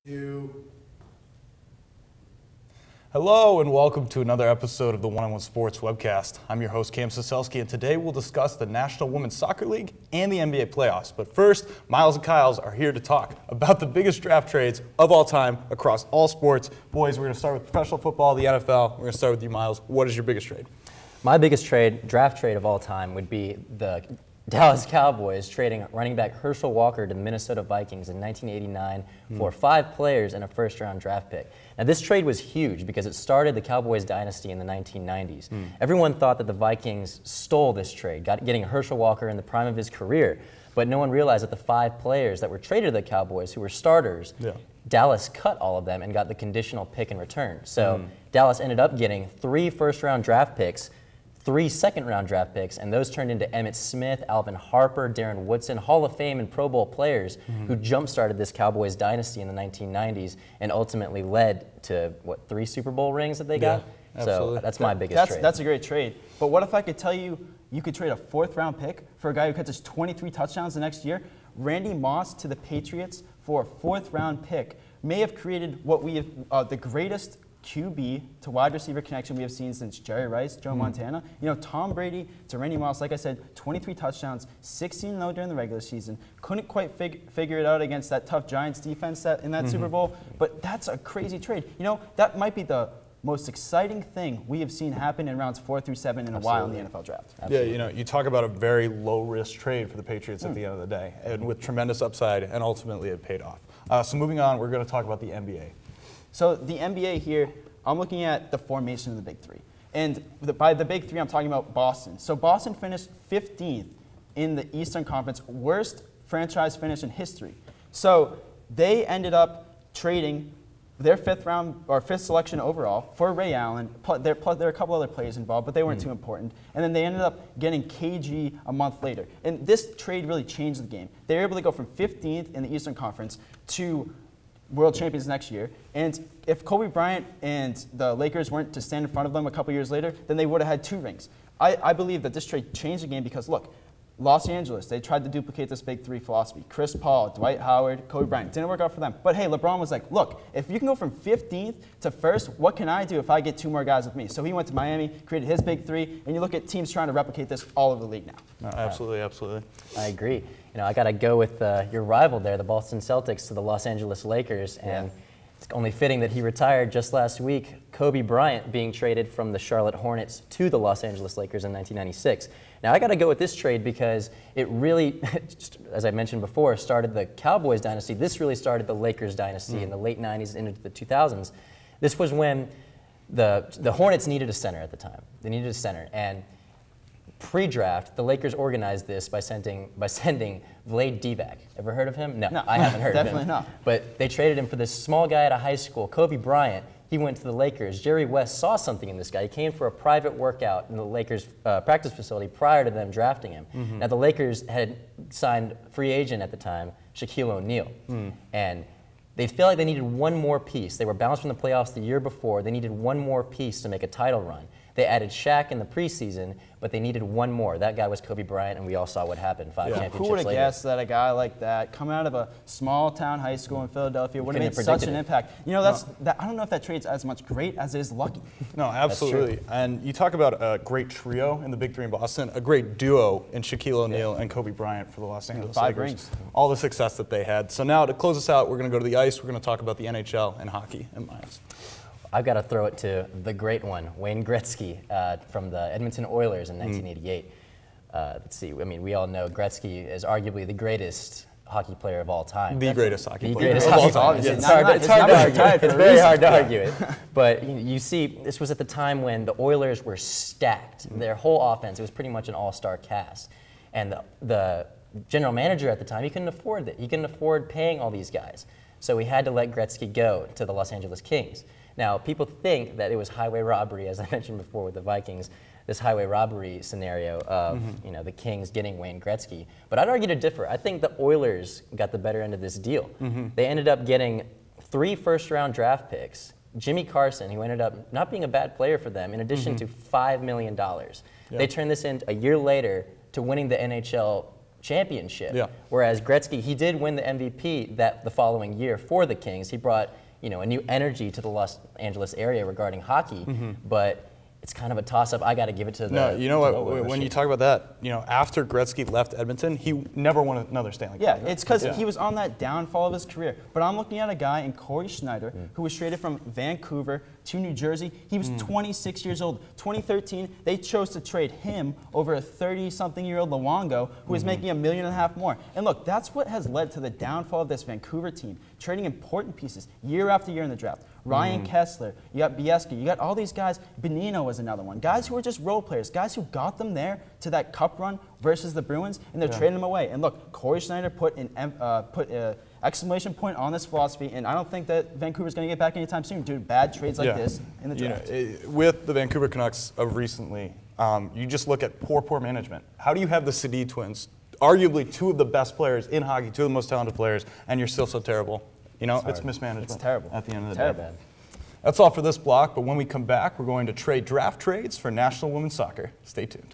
2. Hello and welcome to another episode of the One-on-One Sports Webcast. I'm your host Cam Soselski, and today we'll discuss the National Women's Soccer League and the NBA playoffs. But first, Miles and Kyles are here to talk about the biggest draft trades of all time across all sports. Boys, we're going to start with professional football, the NFL. We're going to start with you, Miles. What is your biggest trade? My biggest draft trade of all time would be the Dallas Cowboys trading running back Herschel Walker to the Minnesota Vikings in 1989 for 5 players and a first-round draft pick. Now, this trade was huge because it started the Cowboys dynasty in the 1990s. Everyone thought that the Vikings stole this trade, getting Herschel Walker in the prime of his career, but no one realized that the 5 players that were traded to the Cowboys, who were starters, Dallas cut all of them and got the conditional pick in return. So Dallas ended up getting 3 first-round draft picks, 3 second-round draft picks, and those turned into Emmitt Smith, Alvin Harper, Darren Woodson, Hall of Fame and Pro Bowl players who jump-started this Cowboys dynasty in the 1990s and ultimately led to, what, 3 Super Bowl rings that they got? Absolutely. So that's my biggest trade. That's a great trade. But what if I could tell you, you could trade a 4th-round pick for a guy who catches 23 touchdowns the next year? Randy Moss to the Patriots for a 4th-round pick may have created what we have, the greatest QB to wide receiver connection we have seen since Jerry Rice, Joe Montana. You know, Tom Brady to Randy Moss, like I said, 23 touchdowns, 16-0 during the regular season. Couldn't quite figure it out against that tough Giants defense in that Super Bowl, but that's a crazy trade. You know, that might be the most exciting thing we have seen happen in rounds 4 through 7 in a while in the NFL draft. Yeah, you know, you talk about a very low-risk trade for the Patriots at the end of the day, and with tremendous upside, and ultimately it paid off. So moving on, we're going to talk about the NBA. So the NBA here, I'm looking at the formation of the Big Three. And by the Big Three, I'm talking about Boston. So Boston finished 15th in the Eastern Conference, worst franchise finish in history. So they ended up trading their 5th selection overall for Ray Allen. There are a couple other players involved, but they weren't too important. And then they ended up getting KG a month later. And this trade really changed the game. They were able to go from 15th in the Eastern Conference to world champions next year. And if Kobe Bryant and the Lakers weren't to stand in front of them a couple years later, then they would have had 2 rings. I believe that this trade changed the game because, look, Los Angeles, they tried to duplicate this Big Three philosophy. Chris Paul, Dwight Howard, Kobe Bryant. Didn't work out for them. But hey, LeBron was like, look, if you can go from 15th to 1st, what can I do if I get 2 more guys with me? So he went to Miami, created his Big Three, and you look at teams trying to replicate this all over the league now. No, absolutely, absolutely. I agree. You know, I got to go with your rival there, the Boston Celtics, to the Los Angeles Lakers, and it's only fitting that he retired just last week. Kobe Bryant being traded from the Charlotte Hornets to the Los Angeles Lakers in 1996. Now, I got to go with this trade because it really, as I mentioned before, started the Cowboys dynasty. This really started the Lakers dynasty in the late 90s into the 2000s. This was when the Hornets needed a center at the time. They needed a center, and pre-draft, the Lakers organized this by sending Vlade Divac. Ever heard of him? No, I haven't heard of him. Definitely not. But they traded him for this small guy out of high school, Kobe Bryant. He went to the Lakers. Jerry West saw something in this guy. He came for a private workout in the Lakers practice facility prior to them drafting him. Now, the Lakers had signed free agent at the time, Shaquille O'Neal. And they felt like they needed one more piece. They were bounced from the playoffs the year before. They needed one more piece to make a title run. They added Shaq in the preseason, but they needed one more. That guy was Kobe Bryant, and we all saw what happened 5 championships later. Who would have guessed that a guy like that, coming out of a small-town high school in Philadelphia, would have made such an impact? You know, I don't know if that trade's as much great as it is lucky. No, absolutely. And you talk about a great trio in the Big Three in Boston, a great duo in Shaquille O'Neal and Kobe Bryant for the Los Angeles 5 Lakers. rings. All the success that they had. So now to close us out, we're going to go to the ice. We're going to talk about the NHL and hockey and Miles. I've got to throw it to the great one, Wayne Gretzky from the Edmonton Oilers in 1988. Let's see, I mean, we all know Gretzky is arguably the greatest hockey player of all time. The greatest hockey player greatest of all time. It's hard to argue. It's very hard to argue it. But you see, this was at the time when the Oilers were stacked. Their whole offense, it was pretty much an all-star cast. And the general manager at the time, he couldn't afford it. He couldn't afford paying all these guys. So he had to let Gretzky go to the Los Angeles Kings. Now, people think that it was highway robbery, as I mentioned before with the Vikings, this highway robbery scenario of the Kings getting Wayne Gretzky. But I'd argue to differ. I think the Oilers got the better end of this deal. They ended up getting 3 first-round draft picks, Jimmy Carson, who ended up not being a bad player for them, in addition to $5 million. They turned this in a year later to winning the NHL championship. Yeah. Whereas Gretzky, he did win the MVP the following year for the Kings. He brought a new energy to the Los Angeles area regarding hockey, but it's kind of a toss-up. I got to give it to the. No, you know what? When you talk about that, after Gretzky left Edmonton, he never won another Stanley Cup. Yeah, it's because he was on that downfall of his career. But I'm looking at a guy in Corey Schneider who was traded from Vancouver to New Jersey. He was 26 years old. 2013, they chose to trade him over a 30-something-year-old Luongo who was making $1.5 million more. And look, that's what has led to the downfall of this Vancouver team, trading important pieces year after year in the draft. Ryan Kessler, you got Biesky, you got all these guys. Benino was another one. Guys who were just role players, guys who got them there to that cup run versus the Bruins, and they're trading them away. And look, Corey Schneider put an exclamation point on this philosophy, and I don't think that Vancouver's going to get back anytime soon due to bad trades like this in the draft. With the Vancouver Canucks of recently, you just look at poor management. How do you have the Sedin twins, arguably two of the best players in hockey, two of the most talented players, and you're still so terrible? It's mismanagement. It's terrible. At the end of the Terrible. day. That's all for this block, but when we come back, we're going to trade draft trades for National Women's Soccer. Stay tuned.